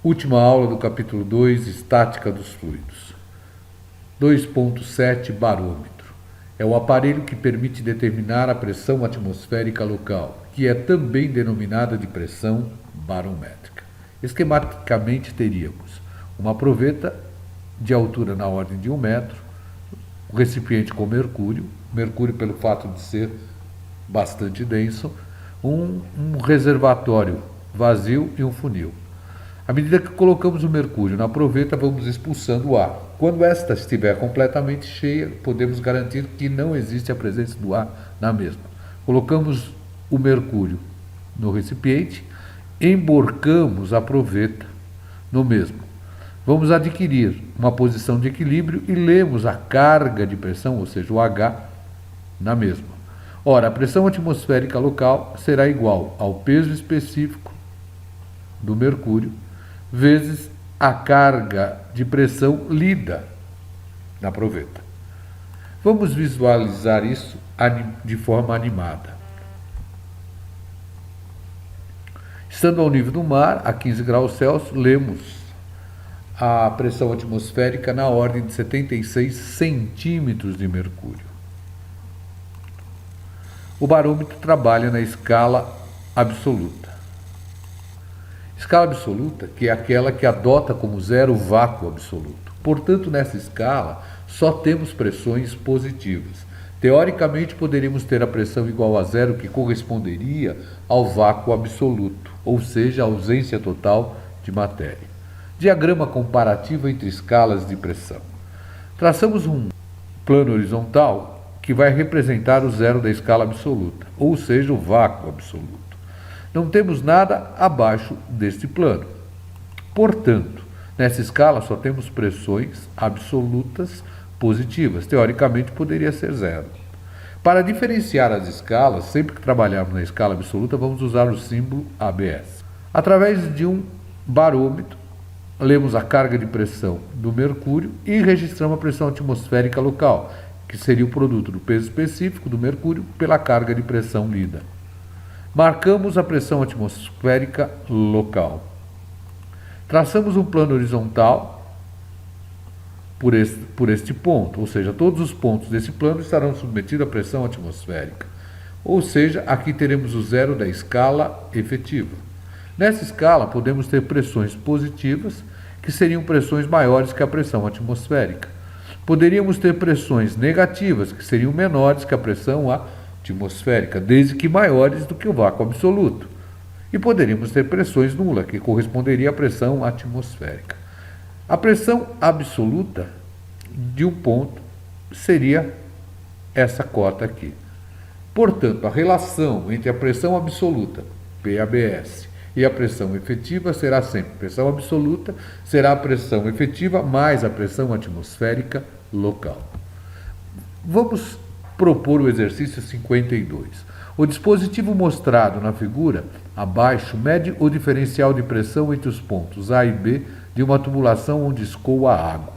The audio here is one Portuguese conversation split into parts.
Última aula do capítulo 2, Estática dos Fluidos. 2.7 Barômetro. É o aparelho que permite determinar a pressão atmosférica local, que é também denominada de pressão barométrica. Esquematicamente teríamos uma proveta de altura na ordem de 1 metro, um recipiente com mercúrio pelo fato de ser bastante denso, um reservatório vazio e um funil. À medida que colocamos o mercúrio na proveta, vamos expulsando o ar. Quando esta estiver completamente cheia, podemos garantir que não existe a presença do ar na mesma. Colocamos o mercúrio no recipiente, emborcamos a proveta no mesmo. Vamos adquirir uma posição de equilíbrio e lemos a carga de pressão, ou seja, o H, na mesma. Ora, a pressão atmosférica local será igual ao peso específico do mercúrio vezes a carga de pressão lida na proveta. Vamos visualizar isso de forma animada. Estando ao nível do mar, a 15 graus Celsius, lemos a pressão atmosférica na ordem de 76 centímetros de mercúrio. O barômetro trabalha na escala absoluta. Escala absoluta, que é aquela que adota como zero o vácuo absoluto. Portanto, nessa escala, só temos pressões positivas. Teoricamente, poderíamos ter a pressão igual a zero, que corresponderia ao vácuo absoluto, ou seja, a ausência total de matéria. Diagrama comparativo entre escalas de pressão. Traçamos um plano horizontal que vai representar o zero da escala absoluta, ou seja, o vácuo absoluto. Não temos nada abaixo deste plano. Portanto, nessa escala só temos pressões absolutas positivas. Teoricamente, poderia ser zero. Para diferenciar as escalas, sempre que trabalharmos na escala absoluta, vamos usar o símbolo ABS. Através de um barômetro, lemos a carga de pressão do mercúrio e registramos a pressão atmosférica local, que seria o produto do peso específico do mercúrio pela carga de pressão lida. Marcamos a pressão atmosférica local. Traçamos um plano horizontal por este ponto, ou seja, todos os pontos desse plano estarão submetidos à pressão atmosférica. Ou seja, aqui teremos o zero da escala efetiva. Nessa escala, podemos ter pressões positivas, que seriam pressões maiores que a pressão atmosférica. Poderíamos ter pressões negativas, que seriam menores que a pressão atmosférica, desde que maiores do que o vácuo absoluto. E poderíamos ter pressões nulas, que corresponderia à pressão atmosférica. A pressão absoluta de um ponto seria essa cota aqui. Portanto, a relação entre a pressão absoluta, PABS, e a pressão efetiva será sempre pressão absoluta, será a pressão efetiva mais a pressão atmosférica local. Vamos propor o exercício 52. O dispositivo mostrado na figura abaixo mede o diferencial de pressão entre os pontos A e B de uma tubulação onde escoa a água.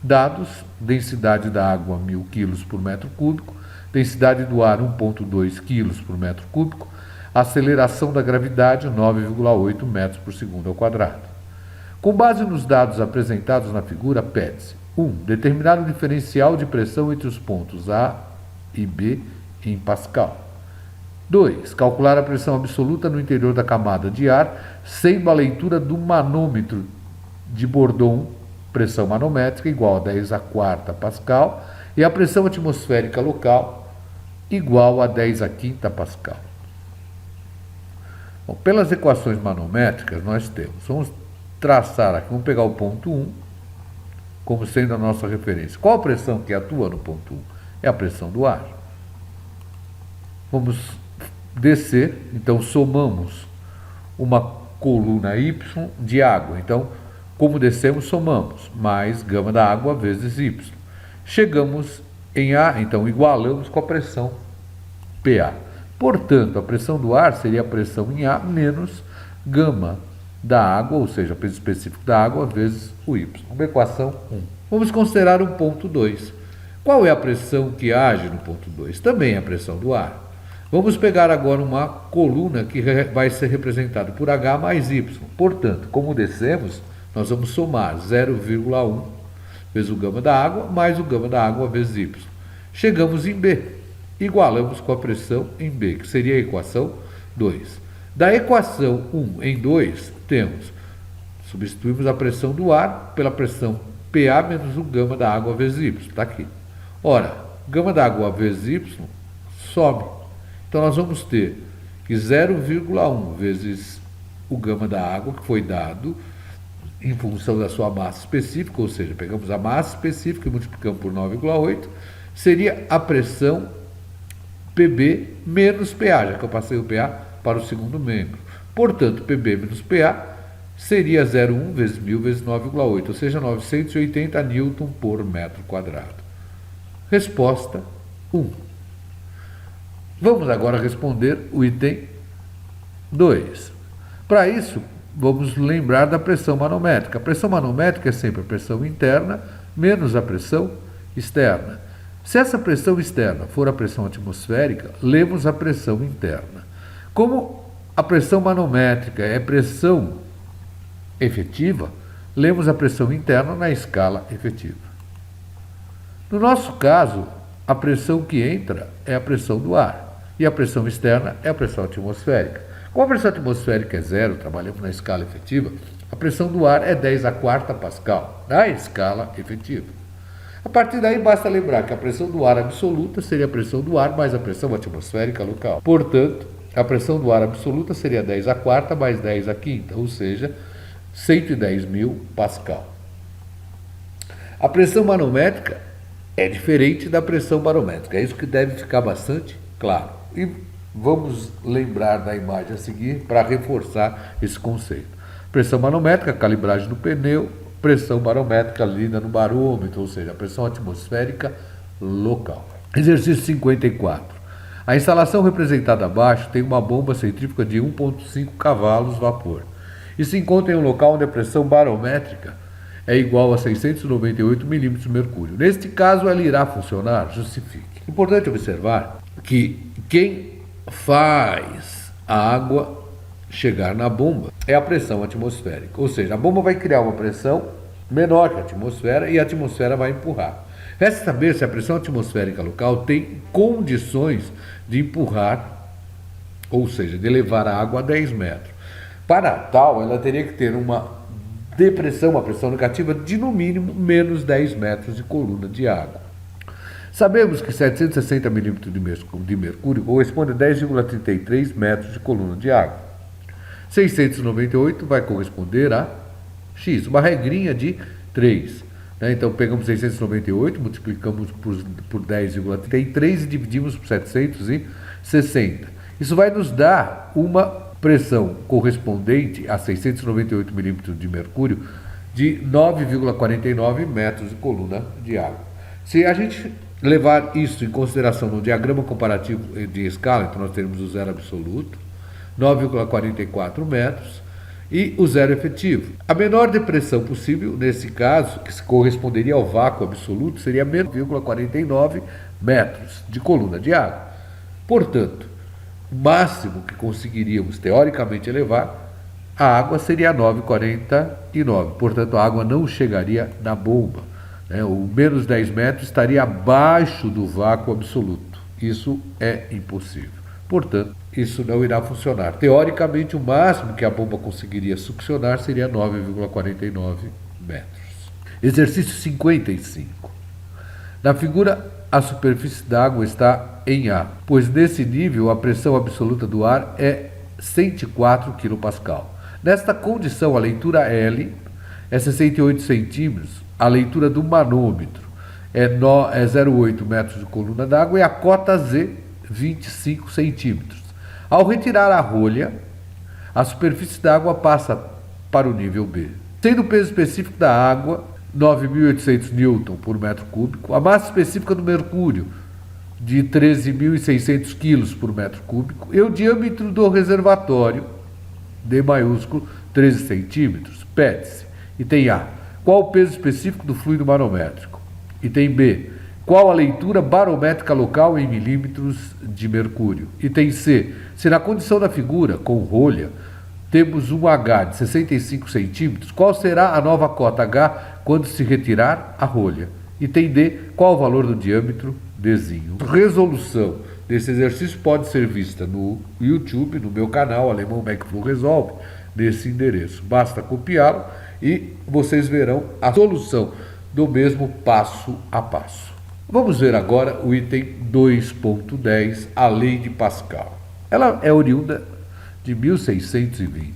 Dados: densidade da água 1000 kg por metro cúbico, densidade do ar 1,2 kg por metro cúbico, aceleração da gravidade 9,8 metros por segundo ao quadrado. Com base nos dados apresentados na figura, pede-se: 1. Determinar o diferencial de pressão entre os pontos A e B em Pascal. 2. Calcular a pressão absoluta no interior da camada de ar, sendo a leitura do manômetro de Bourdon, pressão manométrica, igual a 10⁴ Pascal, e a pressão atmosférica local, igual a 10⁵ Pascal. Bom, pelas equações manométricas, nós temos, vamos traçar aqui, vamos pegar o ponto 1, como sendo a nossa referência. Qual a pressão que atua no ponto 1? É a pressão do ar. Vamos descer, então somamos uma coluna Y de água. Então, como descemos, somamos, mais gama da água vezes Y. Chegamos em A, então igualamos com a pressão PA. Portanto, a pressão do ar seria a pressão em A menos gama da água, ou seja, peso específico da água, vezes o Y. Uma equação 1. Vamos considerar o ponto 2. Qual é a pressão que age no ponto 2? Também é a pressão do ar. Vamos pegar agora uma coluna que vai ser representada por H mais Y. Portanto, como descemos, nós vamos somar 0,1 vezes o gama da água mais o gama da água vezes Y. Chegamos em B. Igualamos com a pressão em B, que seria a equação 2. Da equação 1 em 2, substituímos a pressão do ar pela pressão PA menos o gama da água vezes Y. Está aqui. Ora, gama da água vezes Y some. Então, nós vamos ter que 0,1 vezes o gama da água, que foi dado em função da sua massa específica, ou seja, pegamos a massa específica e multiplicamos por 9,8, seria a pressão PB menos PA, já que eu passei o PA para o segundo membro. Portanto, PB menos PA seria 0,1 vezes 1000 vezes 9,8, ou seja, 980 Newton por metro quadrado. Resposta 1. Vamos agora responder o item 2. Para isso, vamos lembrar da pressão manométrica. A pressão manométrica é sempre a pressão interna menos a pressão externa. Se essa pressão externa for a pressão atmosférica, lemos a pressão interna. Como a pressão manométrica é pressão efetiva, lemos a pressão interna na escala efetiva. No nosso caso, a pressão que entra é a pressão do ar e a pressão externa é a pressão atmosférica. Como a pressão atmosférica é zero, trabalhamos na escala efetiva, a pressão do ar é 10 a quarta pascal na escala efetiva. A partir daí, basta lembrar que a pressão do ar absoluta seria a pressão do ar mais a pressão atmosférica local. Portanto, a pressão do ar absoluta seria 10 a quarta mais 10 a quinta, ou seja, 110.000 pascal. A pressão manométrica é diferente da pressão barométrica, é isso que deve ficar bastante claro. E vamos lembrar da imagem a seguir para reforçar esse conceito. Pressão manométrica, calibragem do pneu, pressão barométrica lida no barômetro, ou seja, a pressão atmosférica local. Exercício 54. A instalação representada abaixo tem uma bomba centrífuga de 1,5 cavalos vapor e se encontra em um local onde a pressão barométrica é igual a 698 milímetros de mercúrio. Neste caso, ela irá funcionar? Justifique. Importante observar que quem faz a água chegar na bomba é a pressão atmosférica, ou seja, a bomba vai criar uma pressão menor que a atmosfera e a atmosfera vai empurrar. Resta saber se a pressão atmosférica local tem condições de empurrar, ou seja, de levar a água a 10 metros. Para tal, ela teria que ter uma depressão, uma pressão negativa de no mínimo menos 10 metros de coluna de água. Sabemos que 760 milímetros de mercúrio corresponde a 10,33 metros de coluna de água. 698 vai corresponder a X, uma regrinha de 3. Então, pegamos 698, multiplicamos por 10,33 e dividimos por 760. Isso vai nos dar uma pressão correspondente a 698 milímetros de mercúrio de 9,49 metros de coluna de água. Se a gente levar isso em consideração no diagrama comparativo de escala, então nós teremos o zero absoluto, 9,44 metros, e o zero efetivo. A menor depressão possível, nesse caso, que se corresponderia ao vácuo absoluto, seria menos 0,49 metros de coluna de água. Portanto, o máximo que conseguiríamos, teoricamente, elevar a água seria 9,49. Portanto, a água não chegaria na bomba. O menos 10 metros estaria abaixo do vácuo absoluto. Isso é impossível. Portanto, isso não irá funcionar. Teoricamente, o máximo que a bomba conseguiria succionar seria 9,49 metros. Exercício 55. Na figura, a superfície da água está em A, pois nesse nível a pressão absoluta do ar é 104 kPa. Nesta condição, a leitura L é 68 centímetros, a leitura do manômetro é 0,8 metros de coluna d'água e a cota Z, 25 centímetros. Ao retirar a rolha, a superfície da água passa para o nível B. Sendo o peso específico da água 9.800 newton por metro cúbico, a massa específica do mercúrio de 13.600 quilos por metro cúbico e o diâmetro do reservatório, D maiúsculo, 13 centímetros, pede-se. Item A. Qual o peso específico do fluido manométrico? Item B. Qual a leitura barométrica local em milímetros de mercúrio? Item C. Se na condição da figura, com rolha, temos um H de 65 centímetros, qual será a nova cota H quando se retirar a rolha? Item D. Qual o valor do diâmetro Dzinho? Resolução desse exercício pode ser vista no YouTube, no meu canal, Alemão McFlu Resolve, nesse endereço. Basta copiá-lo e vocês verão a solução do mesmo passo a passo. Vamos ver agora o item 2.10, a lei de Pascal. Ela é oriunda de 1620.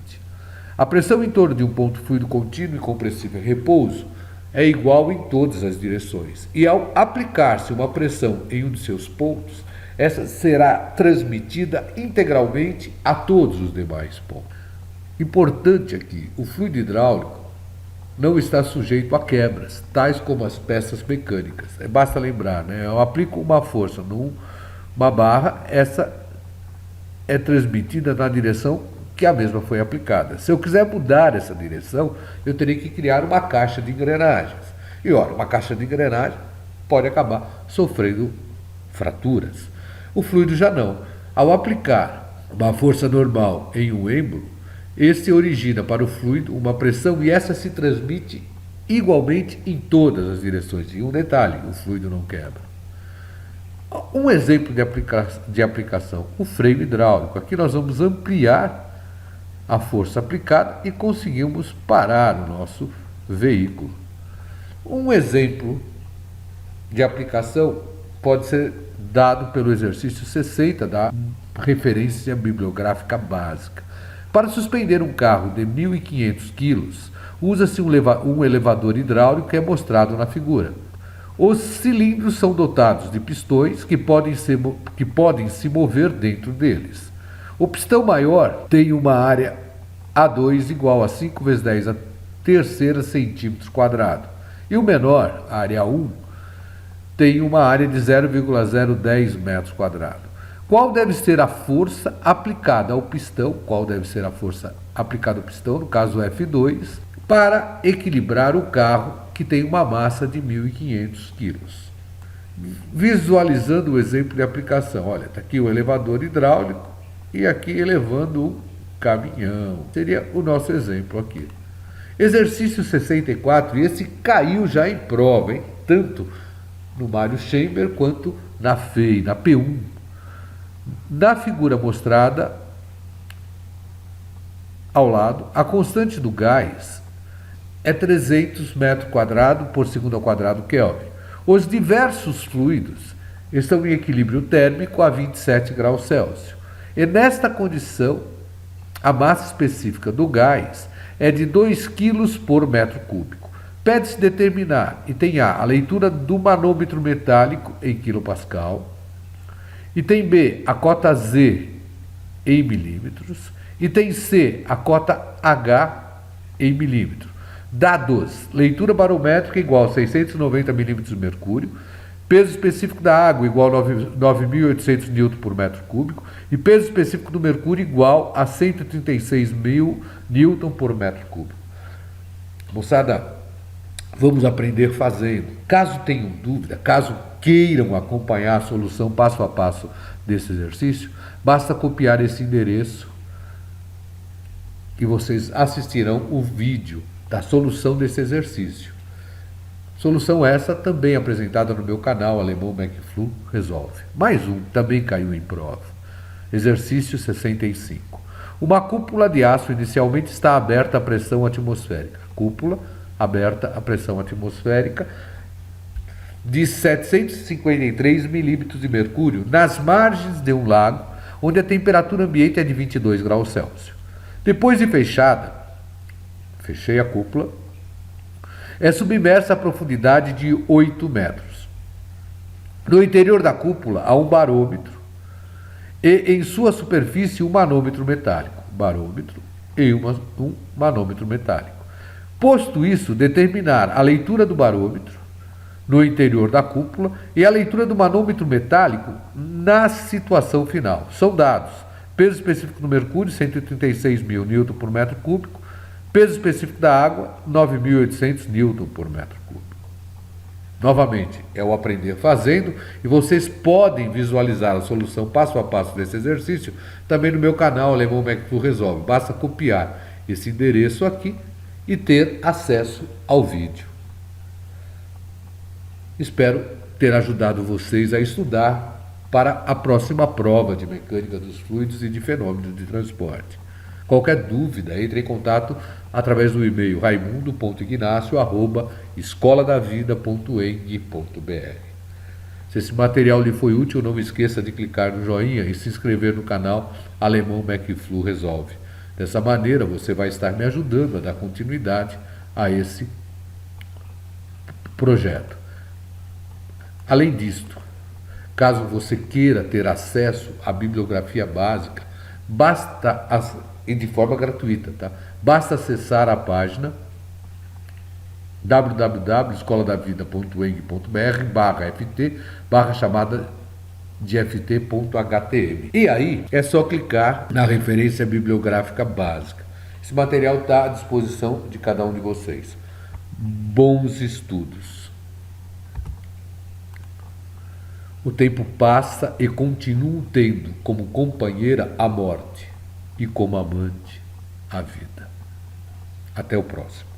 A pressão em torno de um ponto fluido contínuo e compressível em repouso é igual em todas as direções. E ao aplicar-se uma pressão em um de seus pontos, essa será transmitida integralmente a todos os demais pontos. Importante aqui, o fluido hidráulico não está sujeito a quebras, tais como as peças mecânicas. Basta lembrar, né? Eu aplico uma força numa barra, essa é transmitida na direção que a mesma foi aplicada. Se eu quiser mudar essa direção, eu teria que criar uma caixa de engrenagens. E ora, uma caixa de engrenagem pode acabar sofrendo fraturas. O fluido já não. Ao aplicar uma força normal em um êmbolo, este origina para o fluido uma pressão e essa se transmite igualmente em todas as direções. E um detalhe, o fluido não quebra. Um exemplo de aplicação, o freio hidráulico. Aqui nós vamos ampliar a força aplicada e conseguimos parar o nosso veículo. Um exemplo de aplicação pode ser dado pelo exercício 60 da referência bibliográfica básica. Para suspender um carro de 1.500 kg, usa-se um elevador hidráulico que é mostrado na figura. Os cilindros são dotados de pistões que podem se mover dentro deles. O pistão maior tem uma área A2 igual a 5 vezes 10 a terceira centímetros quadrados. E o menor, a área A1, tem uma área de 0,010 metros quadrados. Qual deve ser a força aplicada ao pistão? Qual deve ser a força aplicada ao pistão, no caso F2, para equilibrar o carro que tem uma massa de 1.500 kg? Visualizando o exemplo de aplicação. Olha, está aqui o elevador hidráulico e aqui elevando um caminhão. Seria o nosso exemplo aqui. Exercício 64, e esse caiu já em prova, hein? Tanto no Mário Chamber quanto na FEI, na P1. Na figura mostrada ao lado, a constante do gás é 300 metros quadrados por segundo ao quadrado Kelvin. Os diversos fluidos estão em equilíbrio térmico a 27 graus Celsius. E nesta condição, a massa específica do gás é de 2 kg por metro cúbico. Pede-se determinar, item A, a leitura do manômetro metálico em quilopascal. Item B, a cota Z em milímetros. Item C, a cota H em milímetros. Dados, leitura barométrica igual a 690 milímetros de mercúrio. Peso específico da água igual a 9.800 N por metro cúbico. E peso específico do mercúrio igual a 136.000 N por metro cúbico. Moçada, vamos aprender fazendo. Caso tenham dúvida, caso queiram acompanhar a solução passo a passo desse exercício, basta copiar esse endereço e vocês assistirão o vídeo da solução desse exercício. Solução essa também apresentada no meu canal Alemão McFlu Resolve. Mais um, também caiu em prova. Exercício 65. Uma cúpula de aço inicialmente está aberta à pressão atmosférica. Cúpula aberta à pressão atmosférica de 753 milímetros de mercúrio nas margens de um lago, onde a temperatura ambiente é de 22 graus Celsius. Depois de fechada, fechei a cúpula, é submersa a profundidade de 8 metros. No interior da cúpula há um barômetro e em sua superfície um manômetro metálico. Barômetro e um manômetro metálico. Posto isso, determinar a leitura do barômetro no interior da cúpula e a leitura do manômetro metálico na situação final. São dados: peso específico do mercúrio, 136.000 N por metro cúbico, peso específico da água, 9.800 N por metro cúbico. Novamente, é o aprender fazendo, e vocês podem visualizar a solução passo a passo desse exercício também no meu canal Alemão McFlu Resolve. Basta copiar esse endereço aqui e ter acesso ao vídeo. Espero ter ajudado vocês a estudar para a próxima prova de mecânica dos fluidos e de fenômenos de transporte. Qualquer dúvida, entre em contato através do e-mail raimundo.ignacio@escoladavida.eng.br. Se esse material lhe foi útil, não esqueça de clicar no joinha e se inscrever no canal Alemão McFlu Resolve. Dessa maneira, você vai estar me ajudando a dar continuidade a esse projeto. Além disto, caso você queira ter acesso à bibliografia básica, e de forma gratuita, tá? Basta acessar a página www.escoladavida.eng.br/ft/chamada de ft.htm. E aí é só clicar na referência bibliográfica básica. Esse material está à disposição de cada um de vocês. Bons estudos! O tempo passa e continuo tendo como companheira a morte e como amante a vida. Até o próximo.